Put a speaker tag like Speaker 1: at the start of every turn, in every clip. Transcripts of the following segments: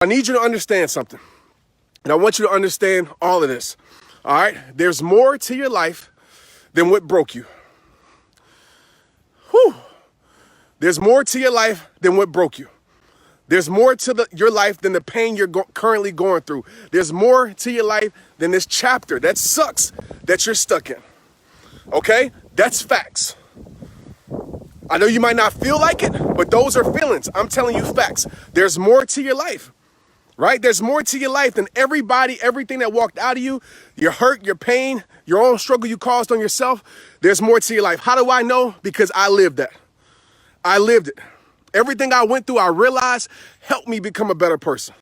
Speaker 1: I need you to understand something. And I want you to understand all of this. All right? There's more to your life than what broke you. Whew. There's more to your life than what broke you. There's more to your life than the pain you're currently going through. There's more to your life than this chapter that sucks that you're stuck in. Okay? That's facts. I know you might not feel like it, but those are feelings. I'm telling you facts. There's more to your life, right? There's more to your life than everything that walked out of you, your hurt, your pain, your own struggle you caused on yourself. There's more to your life. How do I know? Because I lived that. I lived it. Everything I went through, I realized helped me become a better person.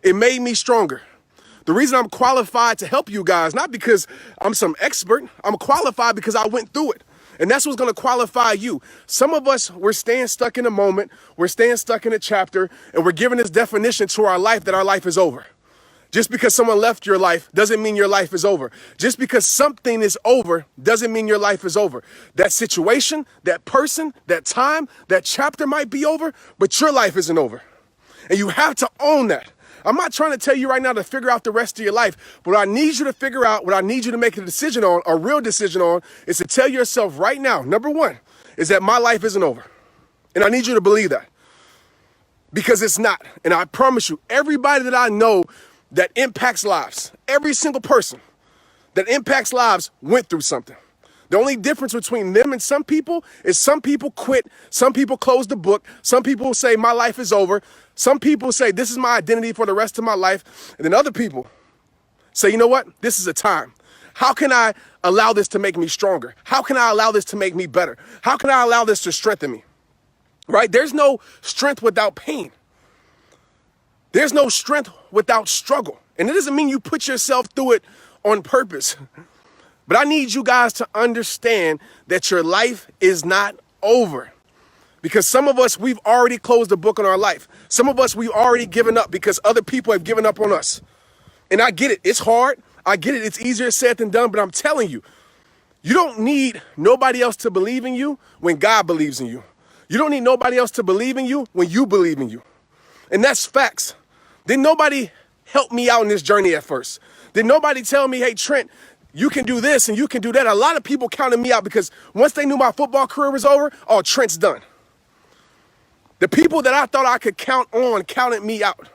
Speaker 1: It made me stronger. The reason I'm qualified to help you guys, not because I'm some expert, I'm qualified because I went through it. And that's what's going to qualify you. Some of us, we're staying stuck in a moment, we're staying stuck in a chapter, and we're giving this definition to our life that our life is over. Just because someone left your life doesn't mean your life is over. Just because something is over doesn't mean your life is over. That situation, that person, that time, that chapter might be over, but your life isn't over. And you have to own that. I'm not trying to tell you right now to figure out the rest of your life, but what I need you to figure out, what I need you to make a decision on, a real decision on, is to tell yourself right now, number one, is that my life isn't over. And I need you to believe that. Because it's not. And I promise you, everybody that I know that impacts lives, every single person that impacts lives went through something. The only difference between them and some people is some people quit, some people close the book, some people say my life is over, some people say this is my identity for the rest of my life, and then other people say, you know what, this is a time. How can I allow this to make me stronger? How can I allow this to make me better? How can I allow this to strengthen me? Right? There's no strength without pain. There's no strength without struggle. And it doesn't mean you put yourself through it on purpose. But I need you guys to understand that your life is not over. Because some of us, we've already closed the book on our life. Some of us, we've already given up because other people have given up on us. And I get it. It's hard. I get it. It's easier said than done. But I'm telling you, you don't need nobody else to believe in you when God believes in you. You don't need nobody else to believe in you when you believe in you. And that's facts. Didn't nobody help me out in this journey at first? Did nobody tell me, hey, Trent, you can do this and you can do that? A lot of people counted me out because once they knew my football career was over, oh, Trent's done. The people that I thought I could count on counted me out.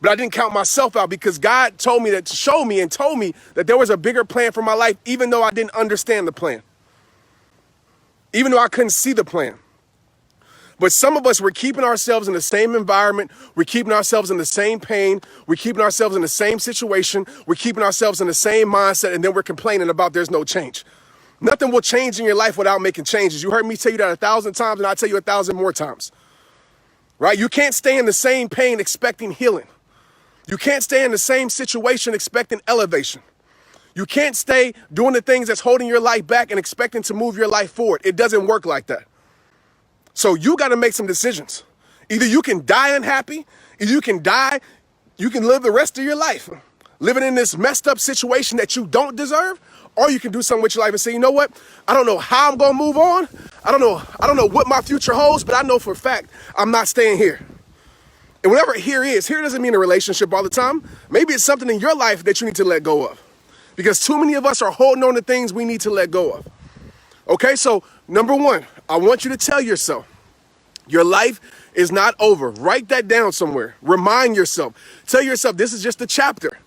Speaker 1: But I didn't count myself out because God told me that to show me and told me that there was a bigger plan for my life, even though I didn't understand the plan. Even though I couldn't see the plan. But some of us, we're keeping ourselves in the same environment. We're keeping ourselves in the same pain. We're keeping ourselves in the same situation. We're keeping ourselves in the same mindset. And then we're complaining about there's no change. Nothing will change in your life without making changes. You heard me tell you that 1,000 times, and I'll tell you 1,000 more times. Right? You can't stay in the same pain expecting healing. You can't stay in the same situation expecting elevation. You can't stay doing the things that's holding your life back and expecting to move your life forward. It doesn't work like that. So you got to make some decisions. Either you can die unhappy, either you can live the rest of your life living in this messed up situation that you don't deserve, or you can do something with your life and say, you know what? I don't know how I'm going to move on. I don't know what my future holds, but I know for a fact I'm not staying here. And whatever here is, here doesn't mean a relationship all the time. Maybe it's something in your life that you need to let go of. Because too many of us are holding on to things we need to let go of. Okay, so number one, I want you to tell yourself, your life is not over. Write that down somewhere. Remind yourself. Tell yourself this is just a chapter.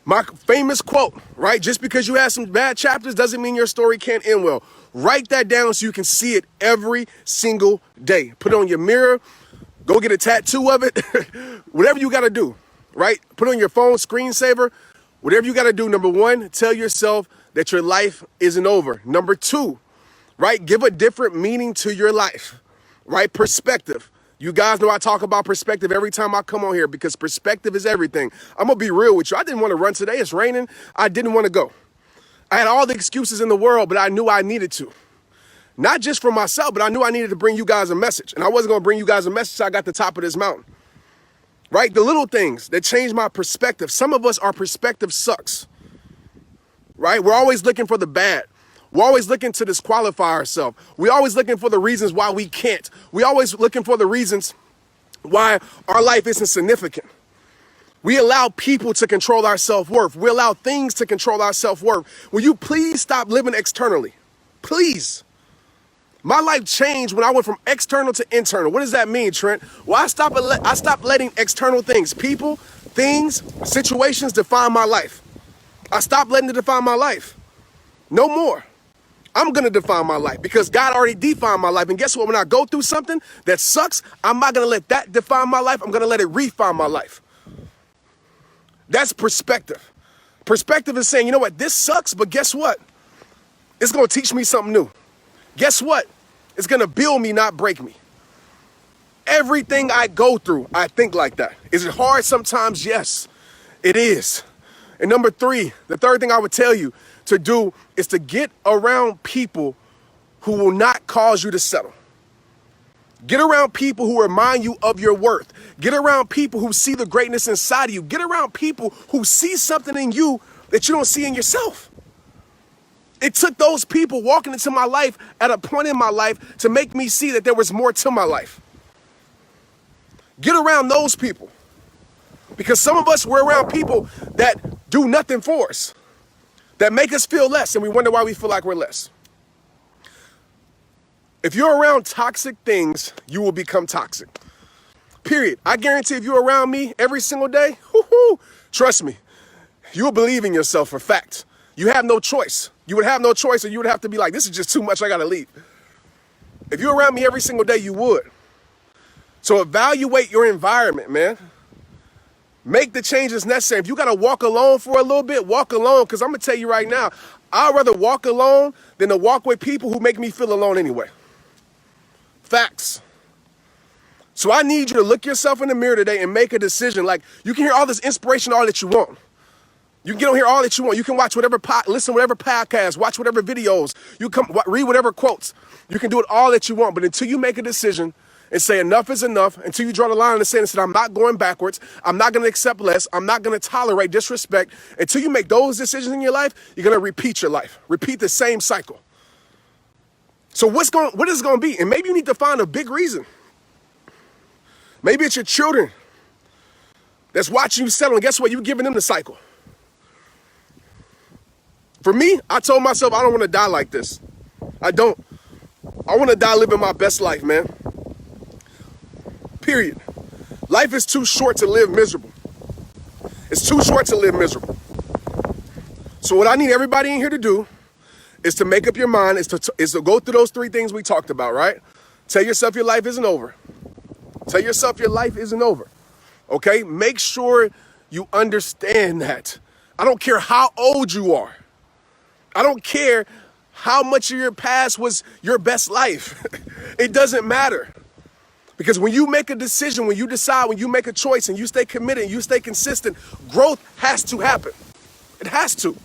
Speaker 1: My famous quote, right? Just because you have some bad chapters doesn't mean your story can't end well. Write that down so you can see it every single day. Put it on your mirror. Go get a tattoo of it. Whatever you got to do, right? Put it on your phone, screensaver. Whatever you got to do. Number one, tell yourself that your life isn't over. Number two, right? Give a different meaning to your life, right? Perspective. You guys know I talk about perspective every time I come on here because perspective is everything. I'm going to be real with you. I didn't want to run today. It's raining. I didn't want to go. I had all the excuses in the world, but I knew I needed to. Not just for myself, but I knew I needed to bring you guys a message. And I wasn't going to bring you guys a message till I got to the top of this mountain. Right? The little things that change my perspective. Some of us, our perspective sucks. Right? We're always looking for the bad. We're always looking to disqualify ourselves. We're always looking for the reasons why we can't. We're always looking for the reasons why our life isn't significant. We allow people to control our self-worth. We allow things to control our self-worth. Will you please stop living externally? Please. My life changed when I went from external to internal. What does that mean, Trent? Well, I stopped letting external things, people, things, situations define my life. I stopped letting it define my life. No more. I'm going to define my life because God already defined my life. And guess what? When I go through something that sucks, I'm not going to let that define my life. I'm going to let it refine my life. That's perspective. Perspective is saying, you know what? This sucks, but guess what? It's going to teach me something new. Guess what? It's going to build me, not break me. Everything I go through, I think like that. Is it hard sometimes? Yes, it is. And number three, the third thing I would tell you to do is to get around people who will not cause you to settle. Get around people who remind you of your worth. Get around people who see the greatness inside of you. Get around people who see something in you that you don't see in yourself. It took those people walking into my life at a point in my life to make me see that there was more to my life. Get around those people. Because some of us, we're around people that do nothing for us, that make us feel less, and we wonder why we feel like we're less. If you're around toxic things, you will become toxic. Period. I guarantee if you're around me every single day, trust me, you will believe in yourself for fact. You have no choice. You would have no choice, or you would have to be like, this is just too much, I gotta leave. If you're around me every single day, you would. So evaluate your environment, man. Make the changes necessary. If you gotta walk alone for a little bit, walk alone, because I'm gonna tell you right now, I'd rather walk alone than to walk with people who make me feel alone anyway. Facts. So I need you to look yourself in the mirror today and make a decision. Like, you can hear all this inspiration, all that you want. You can get on here all that you want. You can watch whatever, listen to whatever podcast, watch whatever videos. You can read whatever quotes. You can do it all that you want. But until you make a decision and say enough is enough, until you draw the line in the sand and say, I'm not going backwards, I'm not going to accept less, I'm not going to tolerate disrespect, until you make those decisions in your life, you're going to repeat your life. Repeat the same cycle. So what is it going to be? And maybe you need to find a big reason. Maybe it's your children that's watching you settle, and guess what? You're giving them the cycle. For me, I told myself I don't want to die like this. I don't. I want to die living my best life, man. Period. Life is too short to live miserable. It's too short to live miserable. So what I need everybody in here to do is to make up your mind, is to go through those three things we talked about, right? Tell yourself your life isn't over. Tell yourself your life isn't over. Okay? Make sure you understand that. I don't care how old you are. I don't care how much of your past was your best life. It doesn't matter. Because when you make a decision, when you decide, when you make a choice and you stay committed and you stay consistent, growth has to happen. It has to.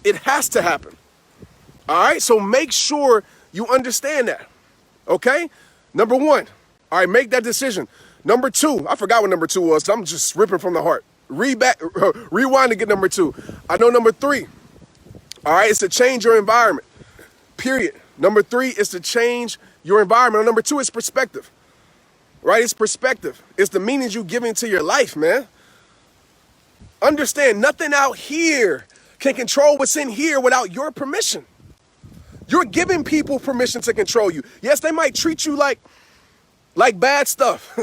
Speaker 1: It has to happen. All right? So make sure you understand that. Okay? Number one. All right, make that decision. Number two. I forgot what number two was. So I'm just ripping from the heart. Rewind to get number two. I know number three. All right, it's to change your environment, period. Number three is to change your environment. And number two is perspective, right? It's perspective. It's the meanings you give into your life, man. Understand, nothing out here can control what's in here without your permission. You're giving people permission to control you. Yes, they might treat you like bad stuff,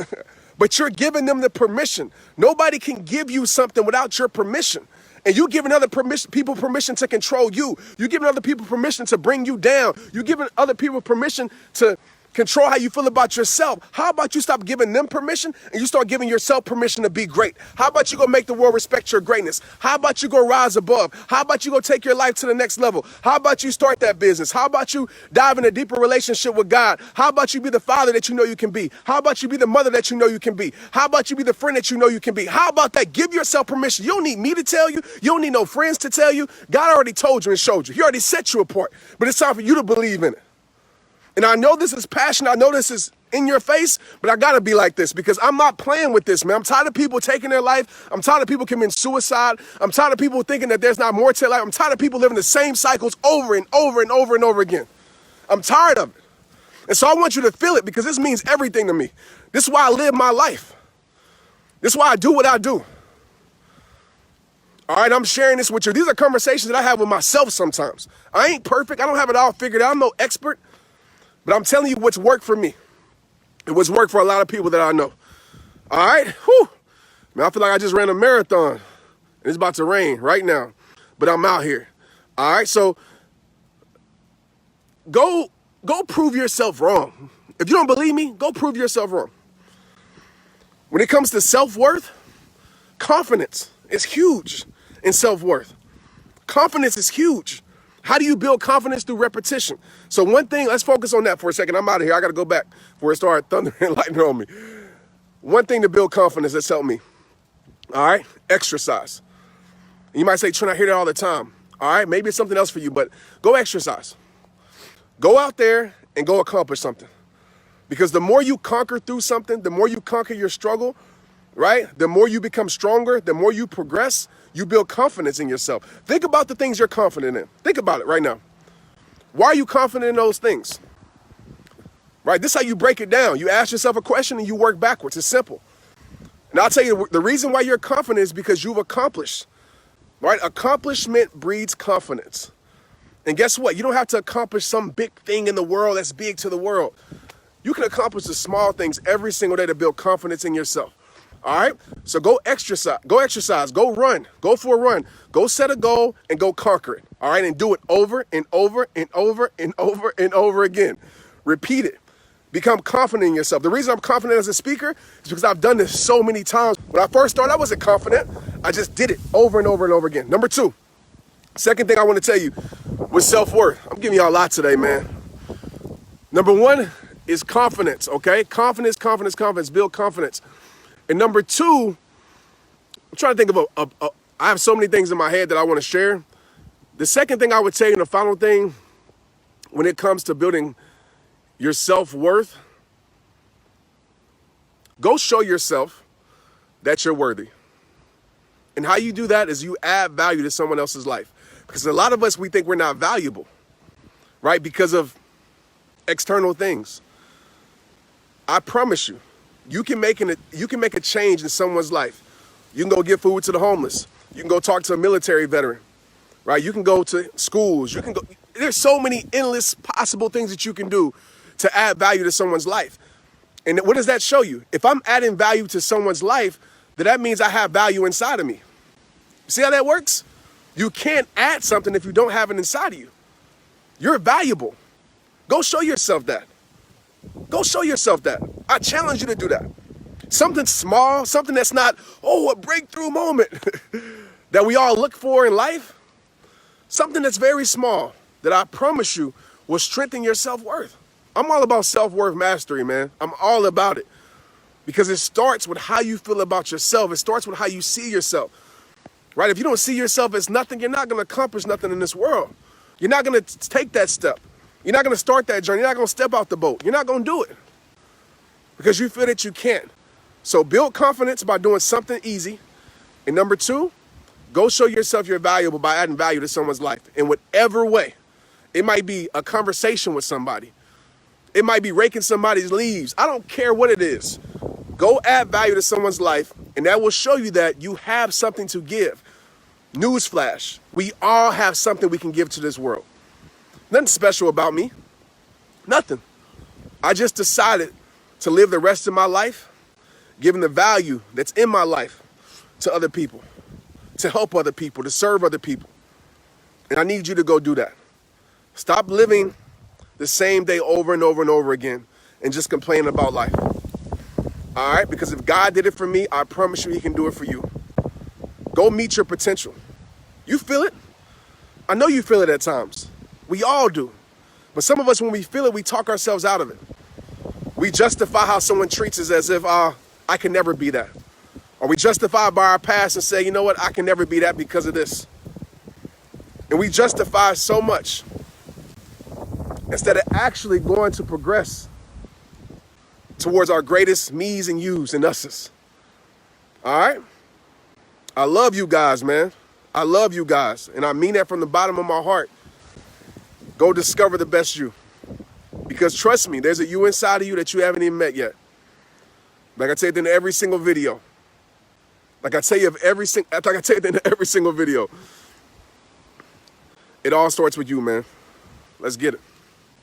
Speaker 1: but you're giving them the permission. Nobody can give you something without your permission. And you giving other people permission to control you. You giving other people permission to bring you down. You giving other people permission to control how you feel about yourself. How about you stop giving them permission and you start giving yourself permission to be great? How about you go make the world respect your greatness? How about you go rise above? How about you go take your life to the next level? How about you start that business? How about you dive in a deeper relationship with God? How about you be the father that you know you can be? How about you be the mother that you know you can be? How about you be the friend that you know you can be? How about that? Give yourself permission. You don't need me to tell you. You don't need no friends to tell you. God already told you and showed you. He already set you apart. But it's time for you to believe in it. And I know this is passion. I know this is in your face, but I gotta be like this because I'm not playing with this, man. I'm tired of people taking their life. I'm tired of people committing suicide. I'm tired of people thinking that there's not more to life. I'm tired of people living the same cycles over and over and over and over again. I'm tired of it. And so I want you to feel it because this means everything to me. This is why I live my life. This is why I do what I do. All right, I'm sharing this with you. These are conversations that I have with myself sometimes. I ain't perfect. I don't have it all figured out. I'm no expert. But I'm telling you what's worked for me. And what's worked for a lot of people that I know. All right? Whew. Man, I feel like I just ran a marathon. And it's about to rain right now. But I'm out here. All right? So go prove yourself wrong. If you don't believe me, go prove yourself wrong. When it comes to self-worth, confidence is huge in self-worth. Confidence is huge. How do you build confidence? Through repetition. So one thing, let's focus on that for a second. I'm out of here. I got to go back before it started thundering and lightning on me. One thing to build confidence that's helped me. All right? Exercise. And you might say, Trent, I hear that all the time. All right? Maybe it's something else for you, but go exercise. Go out there and go accomplish something. Because the more you conquer through something, the more you conquer your struggle, right? The more you become stronger, the more you progress, you build confidence in yourself. Think about the things you're confident in. Think about it right now. Why are you confident in those things? Right? This is how you break it down. You ask yourself a question and you work backwards. It's simple. And I'll tell you, the reason why you're confident is because you've accomplished. Right? Accomplishment breeds confidence. And guess what? You don't have to accomplish some big thing in the world that's big to the world. You can accomplish the small things every single day to build confidence in yourself. All right? So go exercise, go run, go for a run, go set a goal and go conquer it. All right? And do it over and over and over and over and over again. Repeat it. Become confident in yourself. The reason I'm confident as a speaker is because I've done this so many times. When I first started, I wasn't confident. I just did it over and over and over again. Number two, second thing I want to tell you was self-worth. I'm giving y'all a lot today, man. Number one is confidence, okay? Confidence. Build confidence. And number two, I'm trying to think of I have so many things in my head that I want to share. The second thing I would say, and the final thing, when it comes to building your self-worth, go show yourself that you're worthy. And how you do that is you add value to someone else's life. Because a lot of us, we think we're not valuable, right? Because of external things. I promise you, you can make a change in someone's life. You can go give food to the homeless. You can go talk to a military veteran, right? You can go to schools. There's so many endless possible things that you can do to add value to someone's life. And what does that show you? If I'm adding value to someone's life, then that means I have value inside of me. See how that works? You can't add something if you don't have it inside of you. You're valuable. Go show yourself that. Go show yourself that. I challenge you to do that. Something small, something that's not, a breakthrough moment that we all look for in life. Something that's very small that I promise you will strengthen your self-worth. I'm all about self-worth mastery, man. I'm all about it. Because it starts with how you feel about yourself. It starts with how you see yourself. Right? If you don't see yourself as nothing, you're not going to accomplish nothing in this world. You're not going to take that step. You're not going to start that journey. You're not going to step out the boat. You're not going to do it because you feel that you can't. So build confidence by doing something easy. And number two, go show yourself you're valuable by adding value to someone's life in whatever way. It might be a conversation with somebody. It might be raking somebody's leaves. I don't care what it is. Go add value to someone's life, and that will show you that you have something to give. Newsflash, we all have something we can give to this world. Nothing special about me. Nothing. I just decided to live the rest of my life giving the value that's in my life to other people, to help other people, to serve other people. And I need you to go do that. Stop living the same day over and over and over again and just complaining about life. All right? Because if God did it for me, I promise you he can do it for you. Go meet your potential. You feel it? I know you feel it at times. We all do. But some of us, when we feel it, we talk ourselves out of it. We justify how someone treats us as if, I can never be that. Or we justify by our past and say, you know what, I can never be that because of this. And we justify so much instead of actually going to progress towards our greatest me's and you's and us's. All right? I love you guys, man. I love you guys. And I mean that from the bottom of my heart. Go discover the best you. Because trust me, there's a you inside of you that you haven't even met yet. Like I tell you at the end of every single video. Like I tell you at the end of every single video. It all starts with you, man. Let's get it.